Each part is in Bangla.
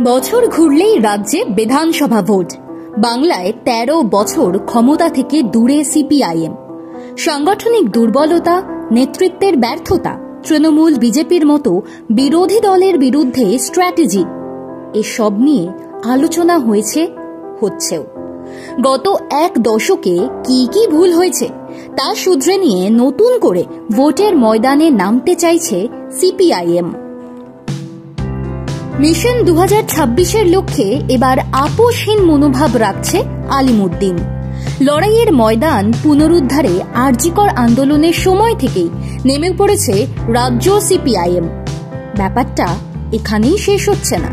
বছর ঘুরলেই রাজ্যে বিধানসভা ভোট। বাংলায় ১৩ বছর ক্ষমতা থেকে দূরে সিপিআইএম। সাংগঠনিক দুর্বলতা, নেতৃত্বের ব্যর্থতা, তৃণমূল বিজেপির মতো বিরোধী দলের বিরুদ্ধে স্ট্র্যাটেজি, এসব নিয়ে আলোচনা হয়েছে, হচ্ছেও। গত এক দশকে কি কি ভুল হয়েছে তা শুধরে নিয়ে নতুন করে ভোটের ময়দানে নামতে চাইছে সিপিআইএম। মিশন ২০২৬-এর লক্ষ্যে এবার আপোষহীন মনোভাব রাখছে আলিমুদ্দিন। লড়াইয়ের ময়দান পুনরুদ্ধারে আরজিকর আন্দোলনের সময় থেকেই নেমে পড়েছে রাজ্য সিপিআইএম। ব্যাপারটা এখানেই শেষ হচ্ছে না।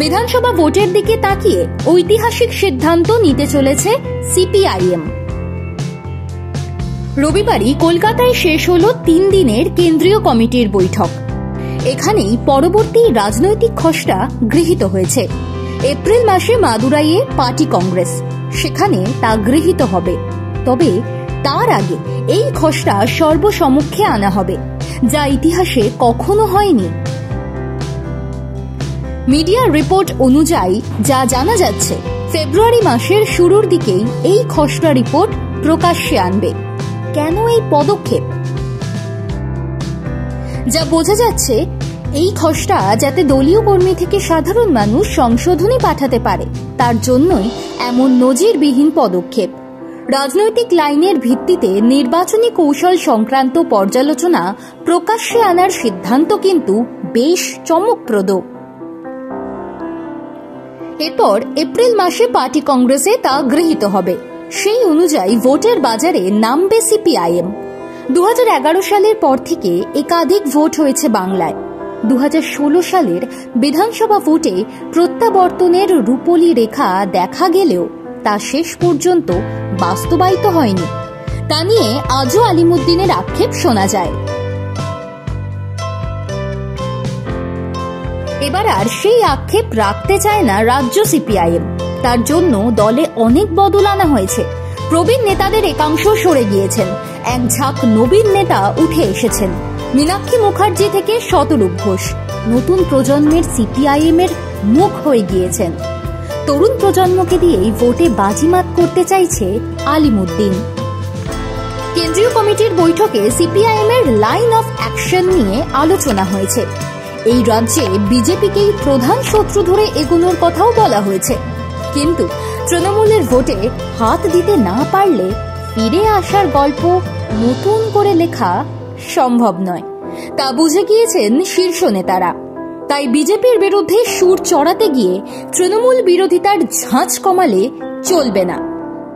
বিধানসভা ভোটের দিকে তাকিয়ে ঐতিহাসিক সিদ্ধান্ত নিতে চলেছে সিপিআইএম। রবিবারই কলকাতায় শেষ হল ৩ দিনের কেন্দ্রীয় কমিটির বৈঠক। এখানেই পরবর্তী রাজনৈতিক খসড়া গৃহীত হয়েছে। এপ্রিল মাসে মাদুরাইয়ে পার্টি কংগ্রেস, সেখানে তা গৃহীত হবে। তবে তার আগে এই খসড়া সর্বসমক্ষে আনা হবে, যা ইতিহাসে কখনো হয়নি। মিডিয়া রিপোর্ট অনুযায়ী যা জানা যাচ্ছে, ফেব্রুয়ারি মাসের শুরুর দিকেই এই খসড়া রিপোর্ট প্রকাশ্যে আনবে। কেন এই পদক্ষেপ? যা বোঝা যাচ্ছে, এই খসড়া যাতে দলীয় কর্মী থেকে সাধারণ মানুষ সংশোধনী পাঠাতে পারে, তার জন্যই এমন নজিরবিহীন পদক্ষেপ। রাজনৈতিক লাইনের ভিত্তিতে নির্বাচনী কৌশল সংক্রান্ত পর্যালোচনা প্রকাশ্যে আনার সিদ্ধান্ত কিন্তু বেশ চমকপ্রদ। এরপর এপ্রিল মাসে পার্টি কংগ্রেসে তা গৃহীত হবে। সেই অনুযায়ী ভোটের বাজারে নামবে সিপিআইএম। ২০১১ সালের পর থেকে একাধিক ভোট হয়েছে বাংলায়। ২০১৬ সালের বিধানসভা ভোটে প্রত্যাবর্তনের রূপলি রেখা দেখা গেলেও তা শেষ পর্যন্ত বাস্তবায়িত হয়নি। তা নিয়ে আজও আলিমুদ্দিনের আক্ষেপ শোনা যায়। এবার আর সেই আক্ষেপ রাখতে চায় না রাজ্য সিপিআইএম। তার জন্য দলে অনেক বদল আনা হয়েছে। প্রবীণ নেতাদের একাংশ সরে গিয়েছেন, এক ঝাঁক নবীন নেতা উঠে এসেছেন। মীনাক্ষী মুখার্জি থেকে শতরূপ ঘোষ নতুন প্রজন্মের সিপিআইএম এর মুখ হয়ে গিয়েছেন। তরুণ প্রজন্মকে দিয়েই ভোটে বাজিমাত করতে চাইছে আলিমুদ্দিন। কেন্দ্রীয় কমিটির বৈঠকে সিপিআইএম এর লাইন অফ অ্যাকশন নিয়ে আলোচনা হয়েছে। এই রাজ্যে বিজেপিকেই প্রধান শত্রু ধরে এগোনোর কথাও বলা হয়েছে। কিন্তু তৃণমূলের ভোটে হাত দিতে না পারলে ফিরে আসার গল্প নতুন করে লেখা সম্ভব নয়, তা বুঝে গিয়েছেন শীর্ষ নেতারা। তাই বিজেপির বিরুদ্ধে সুর চড়াতে গিয়ে তৃণমূল বিরোধিতার ঝাঁঝ কমালে চলবে না।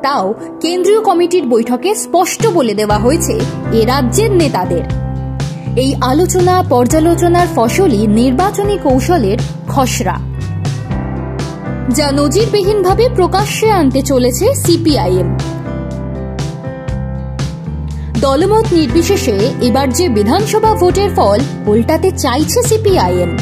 তাও কেন্দ্রীয় কমিটির বৈঠকে স্পষ্ট বলে দেওয়া হয়েছে এ রাজ্যের নেতাদের। এই আলোচনা পর্যালোচনার ফসলই নির্বাচনী কৌশলের খসড়া, যা নজিরবিহীনভাবে প্রকাশ্যে আনতে চলেছে সিপিআইএম। দলমত নির্বিশেষে এবার যে বিধানসভা ভোটের ফল উল্টাতে চাইছে সিপিআইএম,